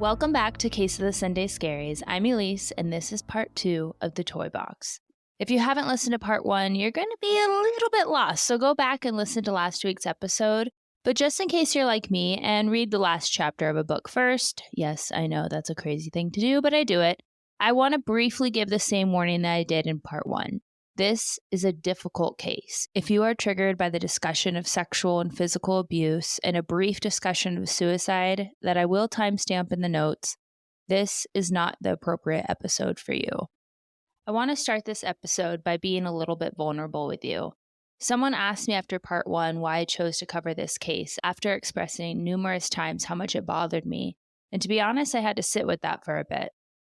Welcome back to Case of the Sunday Scaries. I'm Elyse, and this is part 2 of the Toybox. If you haven't listened to part 1, you're going to be a little bit lost, so go back and listen to last week's episode. But just in case you're like me and read the last chapter of a book first, yes, I know that's a crazy thing to do, but I do it, I want to briefly give the same warning that I did in part 1. This is a difficult case. If you are triggered by the discussion of sexual and physical abuse and a brief discussion of suicide that I will timestamp in the notes, this is not the appropriate episode for you. I want to start this episode by being a little bit vulnerable with you. Someone asked me after part 1 why I chose to cover this case after expressing numerous times how much it bothered me, and to be honest, I had to sit with that for a bit.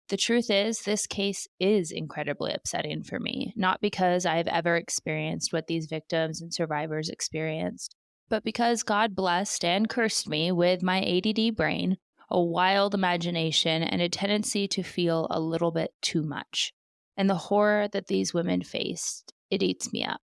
The truth is, this case is incredibly upsetting for me, not because I have ever experienced what these victims and survivors experienced, but because God blessed and cursed me with my ADD brain, a wild imagination, and a tendency to feel a little bit too much. And the horror that these women faced, it eats me up.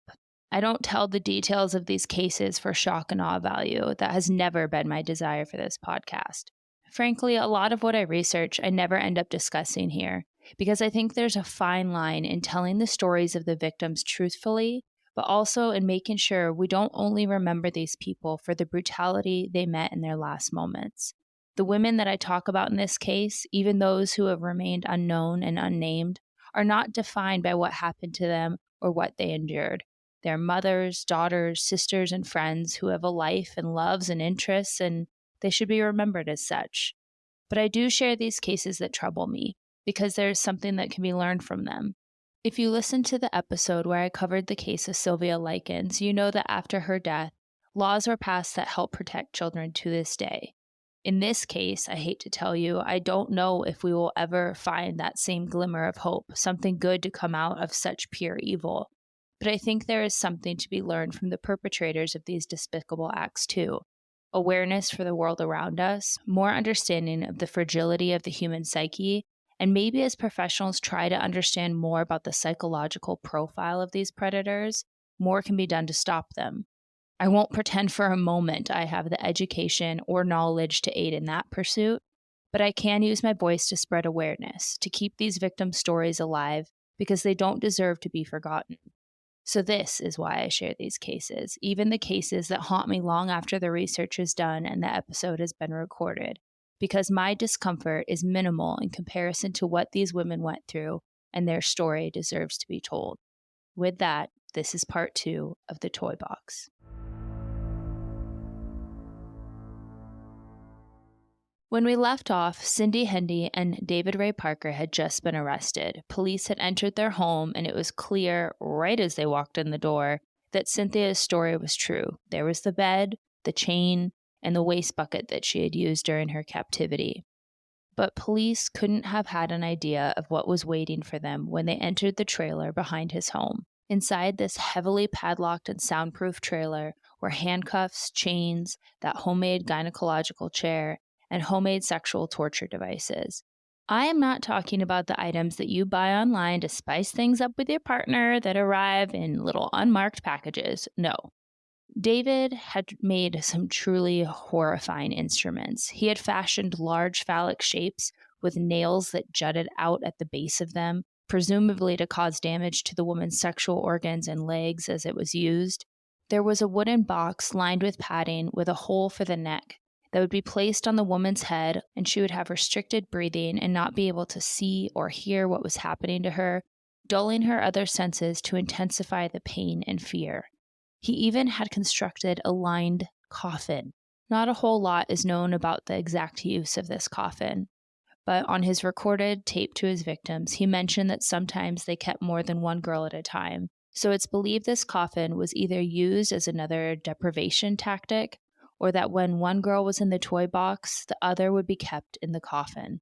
I don't tell the details of these cases for shock and awe value. That has never been my desire for this podcast. Frankly, a lot of what I research, I never end up discussing here, because I think there's a fine line in telling the stories of the victims truthfully, but also in making sure we don't only remember these people for the brutality they met in their last moments. The women that I talk about in this case, even those who have remained unknown and unnamed, are not defined by what happened to them or what they endured. They're mothers, daughters, sisters, and friends who have a life and loves and interests, and they should be remembered as such. But I do share these cases that trouble me, because there is something that can be learned from them. If you listened to the episode where I covered the case of Sylvia Likens, you know that after her death, laws were passed that help protect children to this day. In this case, I hate to tell you, I don't know if we will ever find that same glimmer of hope, something good to come out of such pure evil. But I think there is something to be learned from the perpetrators of these despicable acts too. Awareness for the world around us, more understanding of the fragility of the human psyche, and maybe as professionals try to understand more about the psychological profile of these predators, more can be done to stop them. I won't pretend for a moment I have the education or knowledge to aid in that pursuit, but I can use my voice to spread awareness, to keep these victims' stories alive, because they don't deserve to be forgotten. So this is why I share these cases, even the cases that haunt me long after the research is done and the episode has been recorded, because my discomfort is minimal in comparison to what these women went through, and their story deserves to be told. With that, this is part 2 of the Toybox. When we left off, Cindy Hendy and David Ray Parker had just been arrested. Police had entered their home, and it was clear, right as they walked in the door, that Cynthia's story was true. There was the bed, the chain, and the waste bucket that she had used during her captivity. But police couldn't have had an idea of what was waiting for them when they entered the trailer behind his home. Inside this heavily padlocked and soundproof trailer were handcuffs, chains, that homemade gynecological chair, and homemade sexual torture devices. I am not talking about the items that you buy online to spice things up with your partner that arrive in little unmarked packages. No. David had made some truly horrifying instruments. He had fashioned large phallic shapes with nails that jutted out at the base of them, presumably to cause damage to the woman's sexual organs and legs as it was used. There was a wooden box lined with padding with a hole for the neck that would be placed on the woman's head, and she would have restricted breathing and not be able to see or hear what was happening to her, dulling her other senses to intensify the pain and fear. He even had constructed a lined coffin. Not a whole lot is known about the exact use of this coffin, but on his recorded tape to his victims, he mentioned that sometimes they kept more than one girl at a time. So it's believed this coffin was either used as another deprivation tactic, or that when one girl was in the toy box, the other would be kept in the coffin.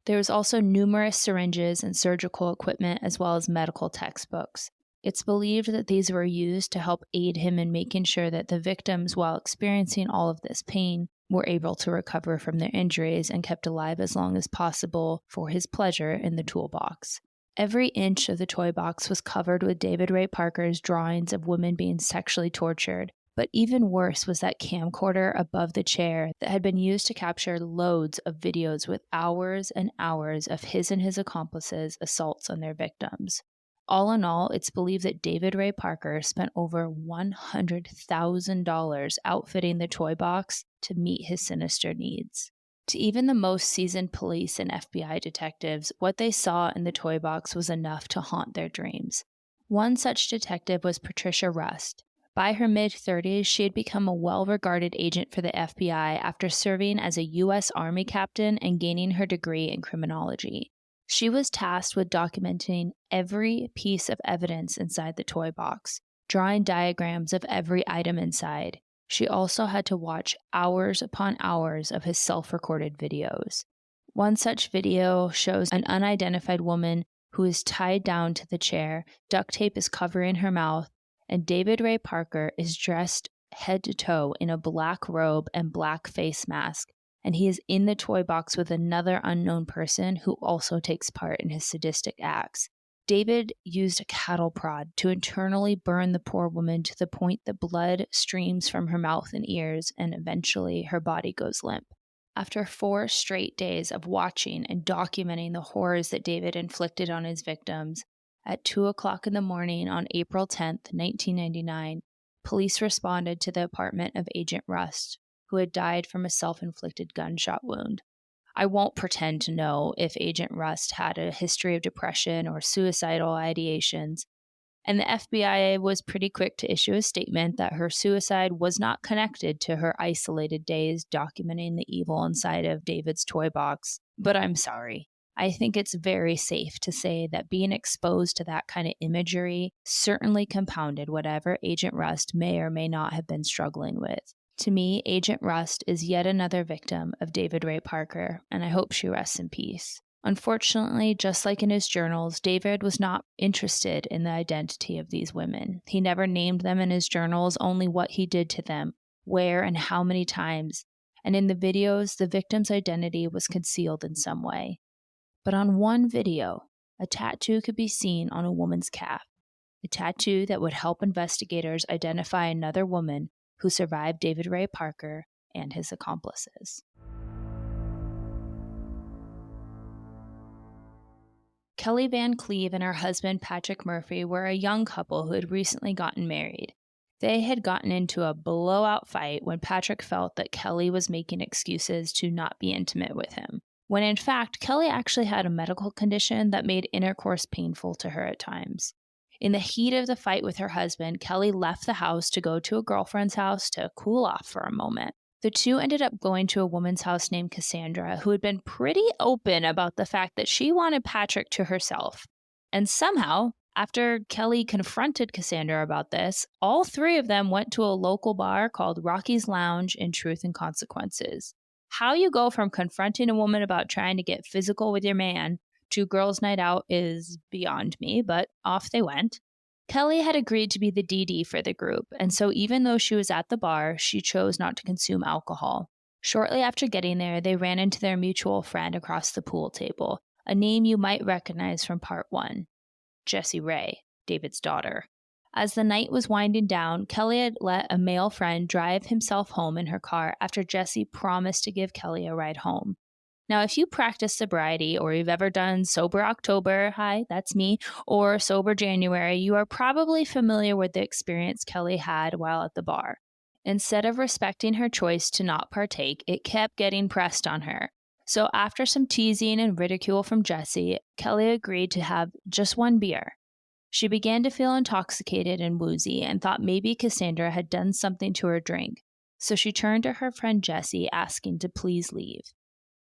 There was also numerous syringes and surgical equipment as well as medical textbooks. It's believed that these were used to help aid him in making sure that the victims, while experiencing all of this pain, were able to recover from their injuries and kept alive as long as possible for his pleasure in the toolbox. Every inch of the toy box was covered with David Ray Parker's drawings of women being sexually tortured, But even worse was that camcorder above the chair that had been used to capture loads of videos with hours and hours of his and his accomplices' assaults on their victims. All in all, it's believed that David Ray Parker spent over $100,000 outfitting the toy box to meet his sinister needs. To even the most seasoned police and FBI detectives, what they saw in the toy box was enough to haunt their dreams. One such detective was Patricia Rust. By her mid-30s, she had become a well-regarded agent for the FBI after serving as a U.S. Army captain and gaining her degree in criminology. She was tasked with documenting every piece of evidence inside the toy box, drawing diagrams of every item inside. She also had to watch hours upon hours of his self-recorded videos. One such video shows an unidentified woman who is tied down to the chair, duct tape is covering her mouth, and David Ray Parker is dressed head to toe in a black robe and black face mask, and he is in the toy box with another unknown person who also takes part in his sadistic acts. David used a cattle prod to internally burn the poor woman to the point that blood streams from her mouth and ears, and eventually her body goes limp. After 4 straight days of watching and documenting the horrors that David inflicted on his victims, at 2 o'clock in the morning on April 10th, 1999, police responded to the apartment of Agent Rust, who had died from a self-inflicted gunshot wound. I won't pretend to know if Agent Rust had a history of depression or suicidal ideations, and the FBI was pretty quick to issue a statement that her suicide was not connected to her isolated days documenting the evil inside of David's toy box. But I'm sorry. I think it's very safe to say that being exposed to that kind of imagery certainly compounded whatever Agent Rust may or may not have been struggling with. To me, Agent Rust is yet another victim of David Ray Parker, and I hope she rests in peace. Unfortunately, just like in his journals, David was not interested in the identity of these women. He never named them in his journals, only what he did to them, where and how many times, and in the videos, the victim's identity was concealed in some way. But on one video, a tattoo could be seen on a woman's calf, a tattoo that would help investigators identify another woman who survived David Ray Parker and his accomplices. Kelly Van Cleve and her husband Patrick Murphy were a young couple who had recently gotten married. They had gotten into a blowout fight when Patrick felt that Kelly was making excuses to not be intimate with him, when in fact, Kelly actually had a medical condition that made intercourse painful to her at times. In the heat of the fight with her husband, Kelly left the house to go to a girlfriend's house to cool off for a moment. The two ended up going to a woman's house named Cassandra, who had been pretty open about the fact that she wanted Patrick to herself. And somehow, after Kelly confronted Cassandra about this, all 3 of them went to a local bar called Rocky's Lounge in Truth and Consequences. How you go from confronting a woman about trying to get physical with your man to girls' night out is beyond me, but off they went. Kelly had agreed to be the DD for the group, and so even though she was at the bar, she chose not to consume alcohol. Shortly after getting there, they ran into their mutual friend across the pool table, a name you might recognize from part 1, Jessie Ray, David's daughter. As the night was winding down, Kelly had let a male friend drive himself home in her car after Jessie promised to give Kelly a ride home. Now, if you practice sobriety or you've ever done Sober October, hi, that's me, or Sober January, you are probably familiar with the experience Kelly had while at the bar. Instead of respecting her choice to not partake, it kept getting pressed on her. So after some teasing and ridicule from Jessie, Kelly agreed to have just 1 beer. She began to feel intoxicated and woozy and thought maybe Cassandra had done something to her drink. So she turned to her friend Jessie, asking to please leave.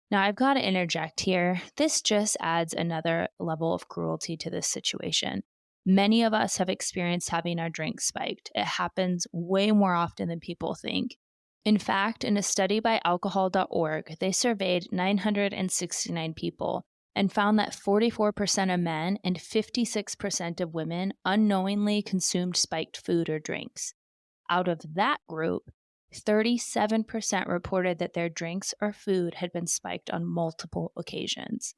Now, I've got to interject here. This just adds another level of cruelty to this situation. Many of us have experienced having our drinks spiked. It happens way more often than people think. In fact, in a study by alcohol.org, they surveyed 969 people and found that 44% of men and 56% of women unknowingly consumed spiked food or drinks. Out of that group, 37% reported that their drinks or food had been spiked on multiple occasions.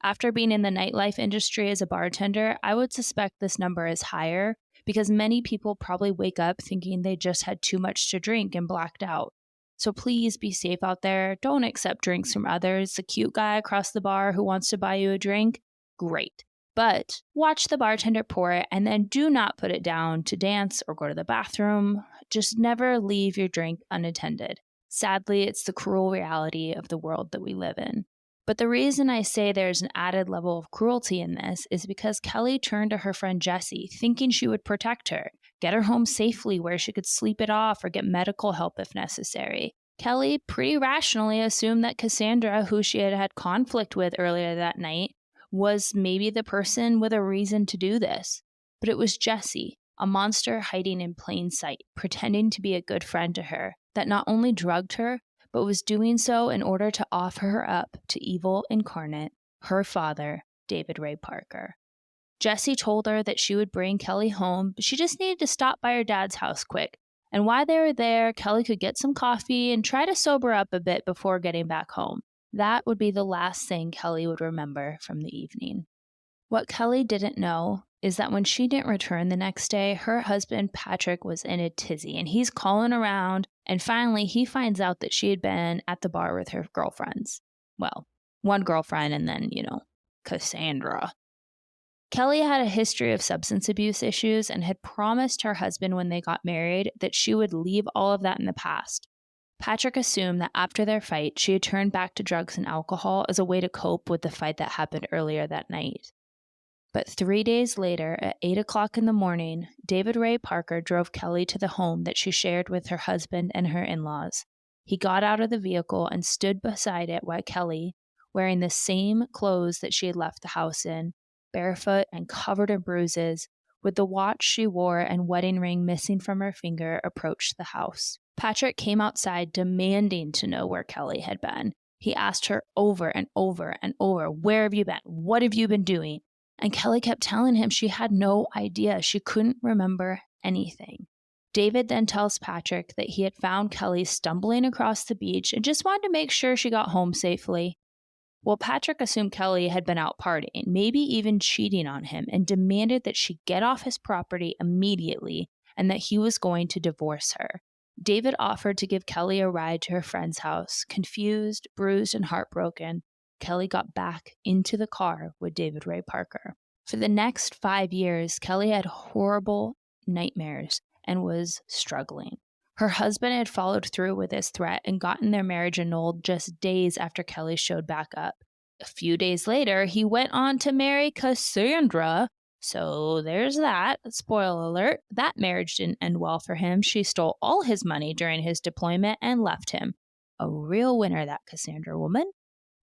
After being in the nightlife industry as a bartender, I would suspect this number is higher because many people probably wake up thinking they just had too much to drink and blacked out. So please be safe out there. Don't accept drinks from others. The cute guy across the bar who wants to buy you a drink, great. But watch the bartender pour it and then do not put it down to dance or go to the bathroom. Just never leave your drink unattended. Sadly, it's the cruel reality of the world that we live in. But the reason I say there's an added level of cruelty in this is because Kelly turned to her friend Jessie, thinking she would protect her, get her home safely where she could sleep it off or get medical help if necessary. Kelly pretty rationally assumed that Cassandra, who she had had conflict with earlier that night, was maybe the person with a reason to do this. But it was Jessie, a monster hiding in plain sight, pretending to be a good friend to her, that not only drugged her, but was doing so in order to offer her up to evil incarnate, her father, David Ray Parker. Jessie told her that she would bring Kelly home, but she just needed to stop by her dad's house quick. And while they were there, Kelly could get some coffee and try to sober up a bit before getting back home. That would be the last thing Kelly would remember from the evening. What Kelly didn't know is that when she didn't return the next day, her husband Patrick was in a tizzy and he's calling around, and finally he finds out that she had been at the bar with her girlfriends. Well, one girlfriend and then, Cassandra. Kelly had a history of substance abuse issues and had promised her husband when they got married that she would leave all of that in the past. Patrick assumed that after their fight, she had turned back to drugs and alcohol as a way to cope with the fight that happened earlier that night. But 3 days later, at 8 o'clock in the morning, David Ray Parker drove Kelly to the home that she shared with her husband and her in-laws. He got out of the vehicle and stood beside it while Kelly, wearing the same clothes that she had left the house in, barefoot and covered in bruises, with the watch she wore and wedding ring missing from her finger, approached the house. Patrick came outside demanding to know where Kelly had been. He asked her over and over and over, "Where have you been? What have you been doing?" And Kelly kept telling him she had no idea. She couldn't remember anything. David then tells Patrick that he had found Kelly stumbling across the beach and just wanted to make sure she got home safely. Well, Patrick assumed Kelly had been out partying, maybe even cheating on him, and demanded that she get off his property immediately and that he was going to divorce her. David offered to give Kelly a ride to her friend's house. Confused, bruised, and heartbroken, Kelly got back into the car with David Ray Parker. For the next 5 years, Kelly had horrible nightmares and was struggling. Her husband had followed through with his threat and gotten their marriage annulled just days after Kelly showed back up. A few days later, he went on to marry Cassandra. So there's that. Spoiler alert, that marriage didn't end well for him. She stole all his money during his deployment and left him. A real winner, that Cassandra woman.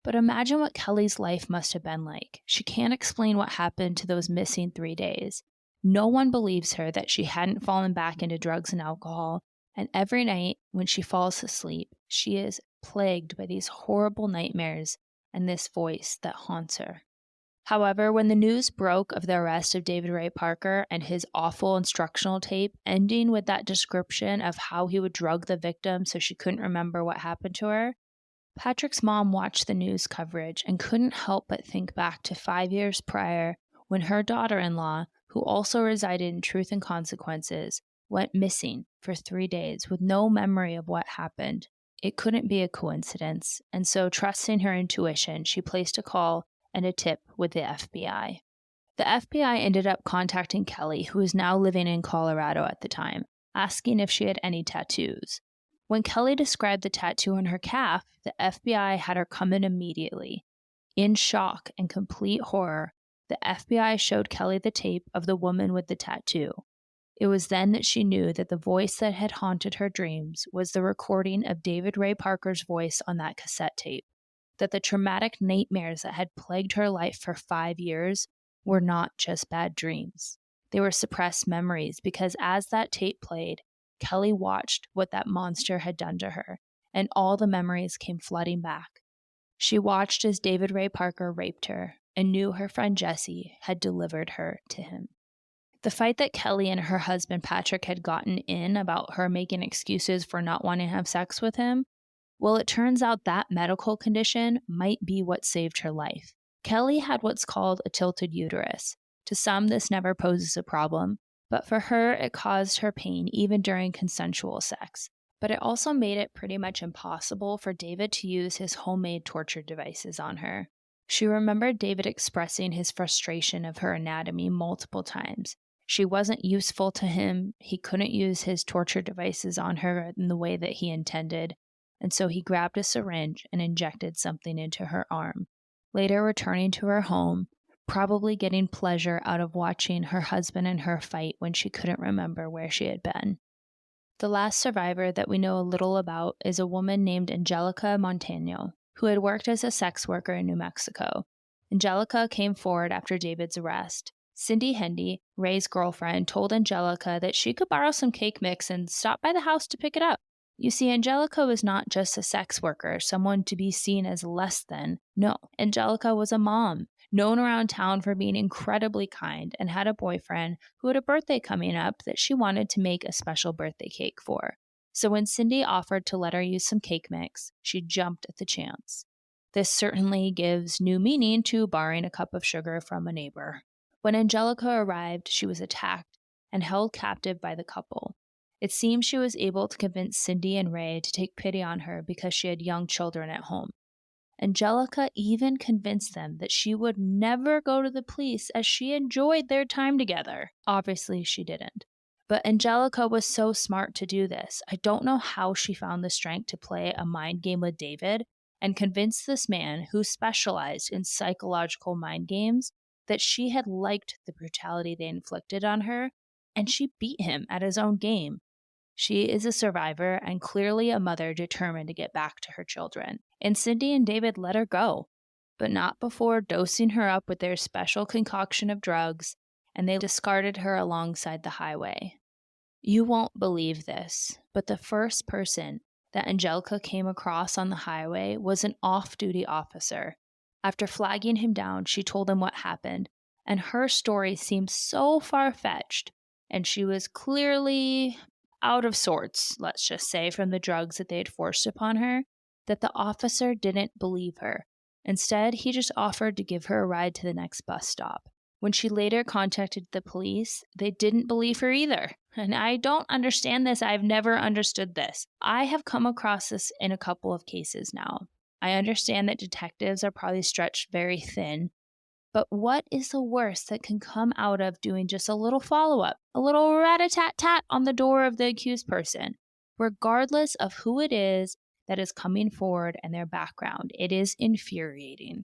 But imagine what Kelly's life must have been like. She can't explain what happened to those missing 3 days. No one believes her that she hadn't fallen back into drugs and alcohol, and every night when she falls asleep, she is plagued by these horrible nightmares and this voice that haunts her. However, when the news broke of the arrest of David Ray Parker and his awful instructional tape, ending with that description of how he would drug the victim so she couldn't remember what happened to her, Patrick's mom watched the news coverage and couldn't help but think back to 5 years prior when her daughter-in-law, who also resided in Truth and Consequences, went missing for 3 days with no memory of what happened. It couldn't be a coincidence, and so trusting her intuition, she placed a call and a tip with the FBI. The FBI ended up contacting Kelly, who was now living in Colorado at the time, asking if she had any tattoos. When Kelly described the tattoo on her calf, the FBI had her come in immediately. In shock and complete horror, the FBI showed Kelly the tape of the woman with the tattoo. It was then that she knew that the voice that had haunted her dreams was the recording of David Ray Parker's voice on that cassette tape, that the traumatic nightmares that had plagued her life for 5 years were not just bad dreams. They were suppressed memories because as that tape played, Kelly watched what that monster had done to her, and all the memories came flooding back. She watched as David Ray Parker raped her and knew her friend Jessie had delivered her to him. The fight that Kelly and her husband Patrick had gotten in about her making excuses for not wanting to have sex with him, well, it turns out that medical condition might be what saved her life. Kelly had what's called a tilted uterus. To some, this never poses a problem, But for her, it caused her pain even during consensual sex. But it also made it pretty much impossible for David to use his homemade torture devices on her. She remembered David expressing his frustration of her anatomy multiple times. She wasn't useful to him. He couldn't use his torture devices on her in the way that he intended. And so he grabbed a syringe and injected something into her arm. Later returning to her home, probably getting pleasure out of watching her husband and her fight when she couldn't remember where she had been. The last survivor that we know a little about is a woman named Angelica Montano, who had worked as a sex worker in New Mexico. Angelica came forward after David's arrest. Cindy Hendy, Ray's girlfriend, told Angelica that she could borrow some cake mix and stop by the house to pick it up. You see, Angelica was not just a sex worker, someone to be seen as less than. No, Angelica was a mom, known around town for being incredibly kind, and had a boyfriend who had a birthday coming up that she wanted to make a special birthday cake for. So when Cindy offered to let her use some cake mix, she jumped at the chance. This certainly gives new meaning to borrowing a cup of sugar from a neighbor. When Angelica arrived, she was attacked and held captive by the couple. It seems she was able to convince Cindy and Ray to take pity on her because she had young children at home. Angelica even convinced them that she would never go to the police as she enjoyed their time together. Obviously, she didn't. But Angelica was so smart to do this. I don't know how she found the strength to play a mind game with David and convince this man who specialized in psychological mind games that she had liked the brutality they inflicted on her, and she beat him at his own game. She is a survivor and clearly a mother determined to get back to her children. And Cindy and David let her go, but not before dosing her up with their special concoction of drugs, and they discarded her alongside the highway. You won't believe this, but the first person that Angelica came across on the highway was an off-duty officer. After flagging him down, she told him what happened, and her story seemed so far-fetched, and she was clearly out of sorts, let's just say, from the drugs that they had forced upon her, that the officer didn't believe her. Instead, he just offered to give her a ride to the next bus stop. When she later contacted the police, they didn't believe her either. And I don't understand this. I've never understood this. I have come across this in a couple of cases now. I understand that detectives are probably stretched very thin, but what is the worst that can come out of doing just a little follow-up, a little rat-a-tat-tat on the door of the accused person? Regardless of who it is that is coming forward and their background, it is infuriating.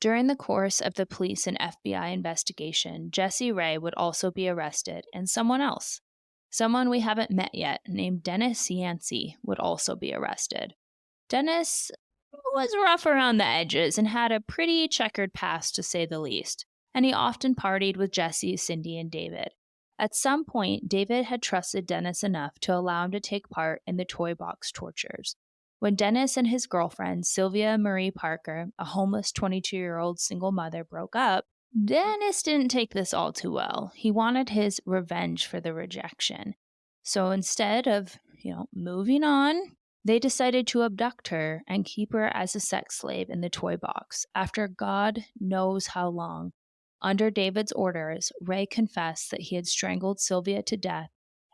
During the course of the police and FBI investigation, Jesse Ray would also be arrested, and someone else, someone we haven't met yet, named Dennis Yancey, would also be arrested. Dennis was rough around the edges and had a pretty checkered past, to say the least, and he often partied with Jesse, Cindy, and David. At some point, David had trusted Dennis enough to allow him to take part in the Toybox tortures. When Dennis and his girlfriend, Sylvia Marie Parker, a homeless 22-year-old single mother, broke up, Dennis didn't take this all too well. He wanted his revenge for the rejection. So instead of, moving on, they decided to abduct her and keep her as a sex slave in the toy box. After God knows how long, under David's orders, Ray confessed that he had strangled Sylvia to death,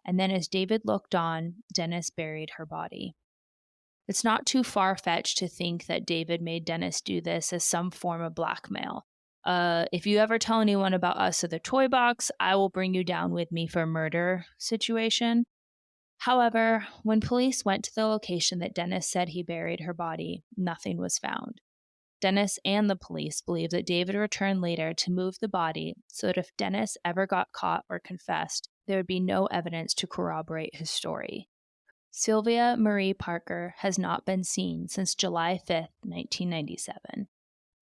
and then as David looked on, Dennis buried her body. It's not too far-fetched to think that David made Dennis do this as some form of blackmail. If you ever tell anyone about us or the toy box, I will bring you down with me for murder situation. However, when police went to the location that Dennis said he buried her body, nothing was found. Dennis and the police believe that David returned later to move the body so that if Dennis ever got caught or confessed, there would be no evidence to corroborate his story. Sylvia Marie Parker has not been seen since July 5th, 1997.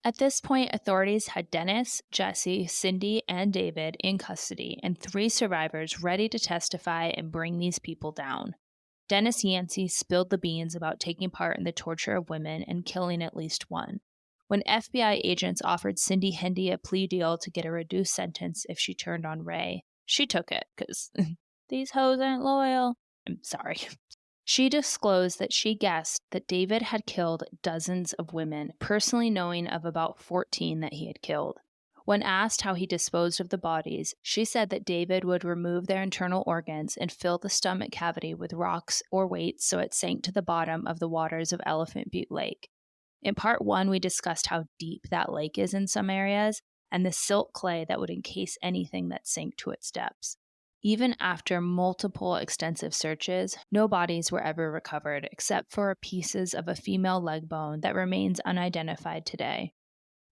At this point, authorities had Dennis, Jesse, Cindy, and David in custody and 3 survivors ready to testify and bring these people down. Dennis Yancey spilled the beans about taking part in the torture of women and killing at least one. When FBI agents offered Cindy Hendy a plea deal to get a reduced sentence if she turned on Ray, she took it because these hoes aren't loyal. I'm sorry. She disclosed that she guessed that David had killed dozens of women, personally knowing of about 14 that he had killed. When asked how he disposed of the bodies, she said that David would remove their internal organs and fill the stomach cavity with rocks or weights so it sank to the bottom of the waters of Elephant Butte Lake. In part 1, we discussed how deep that lake is in some areas and the silt clay that would encase anything that sank to its depths. Even after multiple extensive searches, no bodies were ever recovered except for pieces of a female leg bone that remains unidentified today.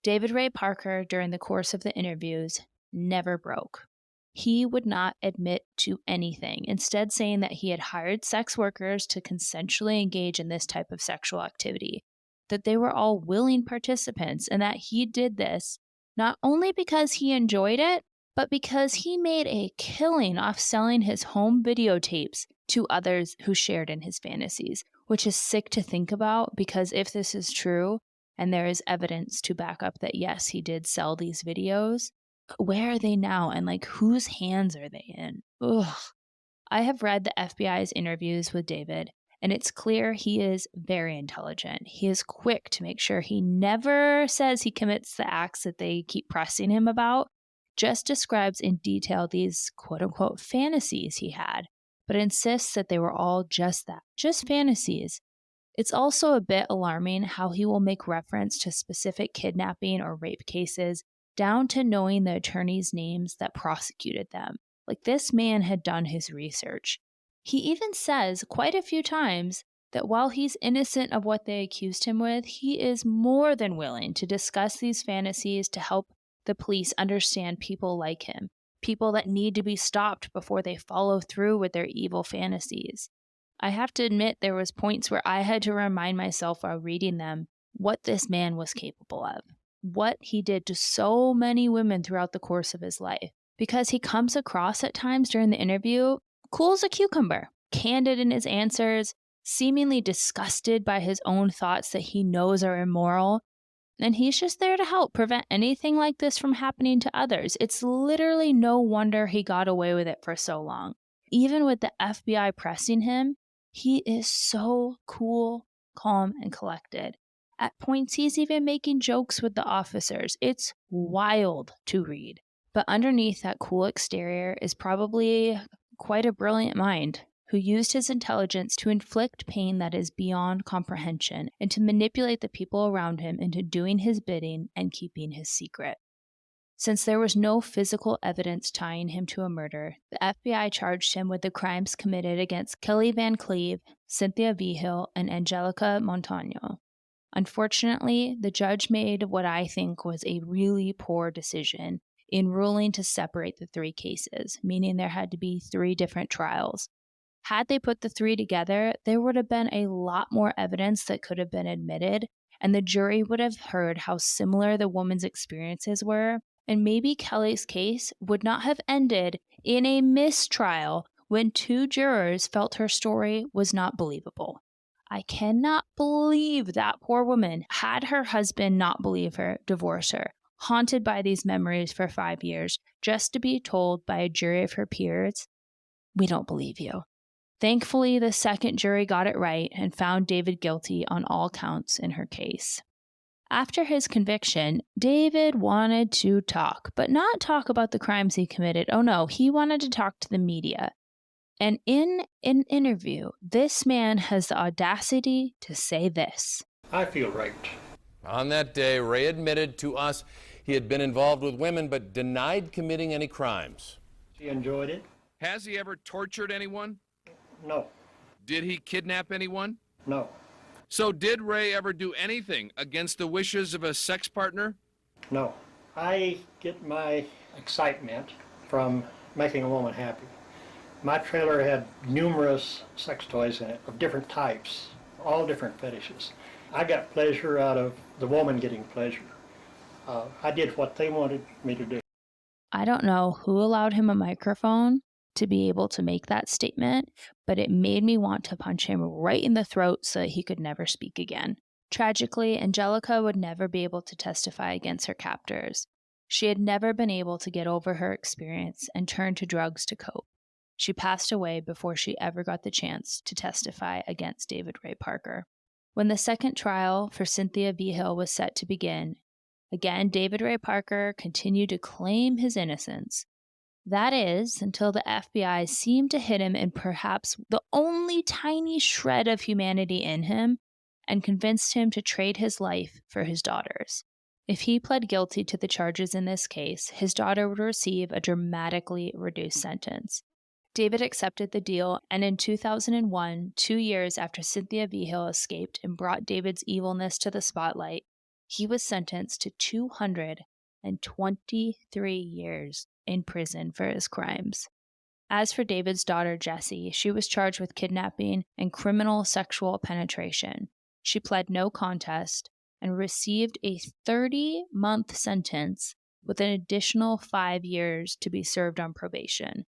David Ray Parker, during the course of the interviews, never broke. He would not admit to anything, instead saying that he had hired sex workers to consensually engage in this type of sexual activity, that they were all willing participants, and that he did this not only because he enjoyed it, but because he made a killing off selling his home videotapes to others who shared in his fantasies, which is sick to think about because if this is true, and there is evidence to back up that yes, he did sell these videos, where are they now and whose hands are they in? Ugh. I have read the FBI's interviews with David, and it's clear he is very intelligent. He is quick to make sure he never says he commits the acts that they keep pressing him about, just describes in detail these quote-unquote fantasies he had, but insists that they were all just that, just fantasies. It's also a bit alarming how he will make reference to specific kidnapping or rape cases, down to knowing the attorneys' names that prosecuted them. This man had done his research. He even says quite a few times that while he's innocent of what they accused him with, he is more than willing to discuss these fantasies to help the police understand people like him, people that need to be stopped before they follow through with their evil fantasies. I have to admit there was points where I had to remind myself while reading them what this man was capable of, what he did to so many women throughout the course of his life, because he comes across at times during the interview cool as a cucumber, candid in his answers, seemingly disgusted by his own thoughts that he knows are immoral, and he's just there to help prevent anything like this from happening to others. It's literally no wonder he got away with it for so long. Even with the FBI pressing him, he is so cool, calm, and collected. At points, he's even making jokes with the officers. It's wild to read. But underneath that cool exterior is probably quite a brilliant mind who used his intelligence to inflict pain that is beyond comprehension and to manipulate the people around him into doing his bidding and keeping his secret. Since there was no physical evidence tying him to a murder, the FBI charged him with the crimes committed against Kelly Van Cleve, Cynthia Vigil, and Angelica Montano. Unfortunately, the judge made what I think was a really poor decision in ruling to separate the 3 cases, meaning there had to be 3 different trials. Had they put the 3 together, there would have been a lot more evidence that could have been admitted, and the jury would have heard how similar the woman's experiences were, and maybe Kelly's case would not have ended in a mistrial when 2 jurors felt her story was not believable. I cannot believe that poor woman had her husband not believe her, divorce her, haunted by these memories for 5 years, just to be told by a jury of her peers, "We don't believe you." Thankfully, the second jury got it right and found David guilty on all counts in her case. After his conviction, David wanted to talk, but not talk about the crimes he committed. Oh no, he wanted to talk to the media. And in an interview, this man has the audacity to say this. "I feel raped." On that day, Ray admitted to us he had been involved with women but denied committing any crimes. She enjoyed it? Has he ever tortured anyone? No. Did he kidnap anyone? No. So did Ray ever do anything against the wishes of a sex partner? No. I get my excitement from making a woman happy. My trailer had numerous sex toys in it of different types, all different fetishes. I got pleasure out of the woman getting pleasure. I did what they wanted me to do. I don't know who allowed him a microphone to be able to make that statement, but it made me want to punch him right in the throat so that he could never speak again. Tragically, Angelica would never be able to testify against her captors. She had never been able to get over her experience and turned to drugs to cope. She passed away before she ever got the chance to testify against David Ray Parker. When the second trial for Cynthia V. Hill was set to begin, again, David Ray Parker continued to claim his innocence. That is, until the FBI seemed to hit him in perhaps the only tiny shred of humanity in him and convinced him to trade his life for his daughter's. If he pled guilty to the charges in this case, his daughter would receive a dramatically reduced sentence. David accepted the deal, and in 2001, 2 years after Cynthia V. Hill escaped and brought David's evilness to the spotlight, he was sentenced to 223 years in prison for his crimes. As for David's daughter, Jessie, she was charged with kidnapping and criminal sexual penetration. She pled no contest and received a 30-month sentence with an additional 5 years to be served on probation.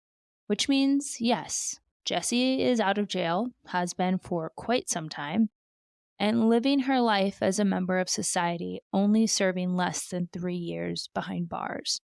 Which means, yes, Jessie is out of jail, has been for quite some time, and living her life as a member of society, only serving less than 3 years behind bars.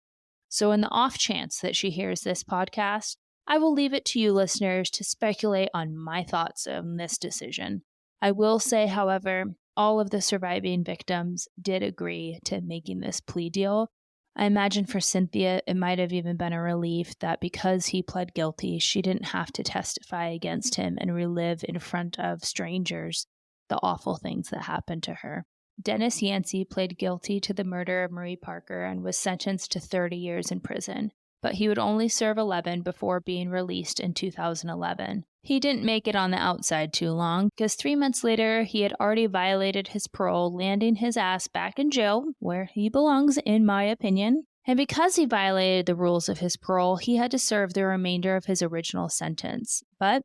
So in the off chance that she hears this podcast, I will leave it to you listeners to speculate on my thoughts on this decision. I will say, however, all of the surviving victims did agree to making this plea deal. I imagine for Cynthia, it might have even been a relief that because he pled guilty, she didn't have to testify against him and relive in front of strangers the awful things that happened to her. Dennis Yancey pled guilty to the murder of Marie Parker and was sentenced to 30 years in prison, but he would only serve 11 before being released in 2011. He didn't make it on the outside too long, because 3 months later, he had already violated his parole, landing his ass back in jail, where he belongs, in my opinion. And because he violated the rules of his parole, he had to serve the remainder of his original sentence. But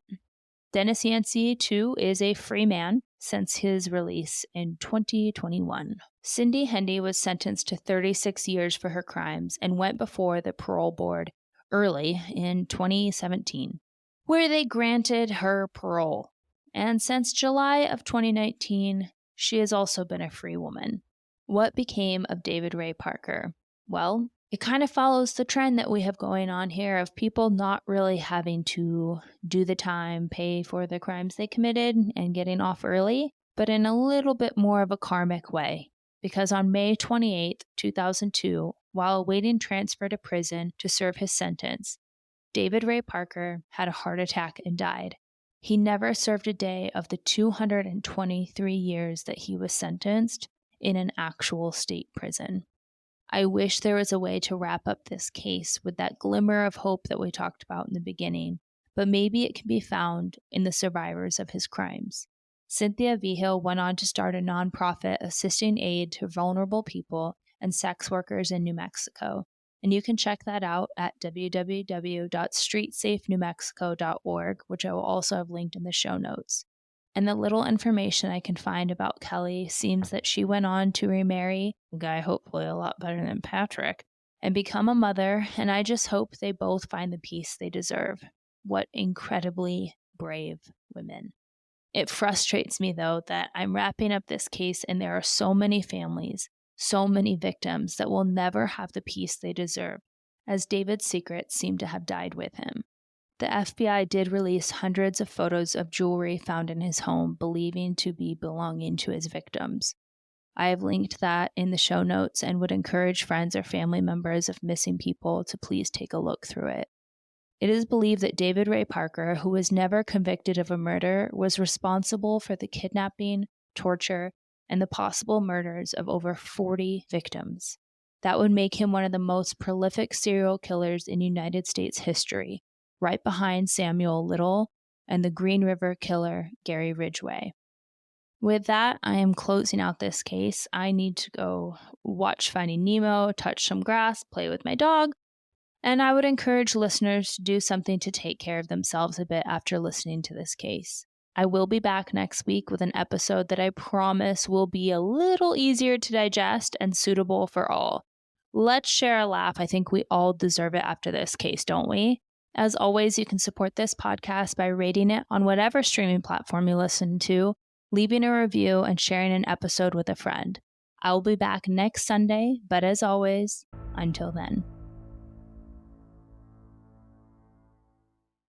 Dennis Yancey, too, is a free man since his release in 2021. Cindy Hendy was sentenced to 36 years for her crimes and went before the parole board early in 2017, where they granted her parole. And since July of 2019, she has also been a free woman. What became of David Ray Parker? Well, it kind of follows the trend that we have going on here of people not really having to do the time, pay for the crimes they committed, and getting off early, but in a little bit more of a karmic way. Because on May 28, 2002, while awaiting transfer to prison to serve his sentence, David Ray Parker had a heart attack and died. He never served a day of the 223 years that he was sentenced in an actual state prison. I wish there was a way to wrap up this case with that glimmer of hope that we talked about in the beginning, but maybe it can be found in the survivors of his crimes. Cynthia V. Hill went on to start a nonprofit assisting aid to vulnerable people and sex workers in New Mexico, and you can check that out at www.streetsafenewmexico.org, which I will also have linked in the show notes. And the little information I can find about Kelly seems that she went on to remarry a guy hopefully a lot better than Patrick and become a mother, and I just hope they both find the peace they deserve. What incredibly brave women. It frustrates me, though, that I'm wrapping up this case and there are so many families, so many victims that will never have the peace they deserve, as David's secrets seem to have died with him. The FBI did release hundreds of photos of jewelry found in his home, believing to be belonging to his victims. I have linked that in the show notes and would encourage friends or family members of missing people to please take a look through it. It is believed that David Ray Parker, who was never convicted of a murder, was responsible for the kidnapping, torture, and the possible murders of over 40 victims. That would make him one of the most prolific serial killers in United States history, right behind Samuel Little and the Green River Killer, Gary Ridgway. With that, I am closing out this case. I need to go watch Finding Nemo, touch some grass, play with my dog, and I would encourage listeners to do something to take care of themselves a bit after listening to this case. I will be back next week with an episode that I promise will be a little easier to digest and suitable for all. Let's share a laugh. I think we all deserve it after this case, don't we? As always, you can support this podcast by rating it on whatever streaming platform you listen to, leaving a review, and sharing an episode with a friend. I will be back next Sunday, but as always, until then.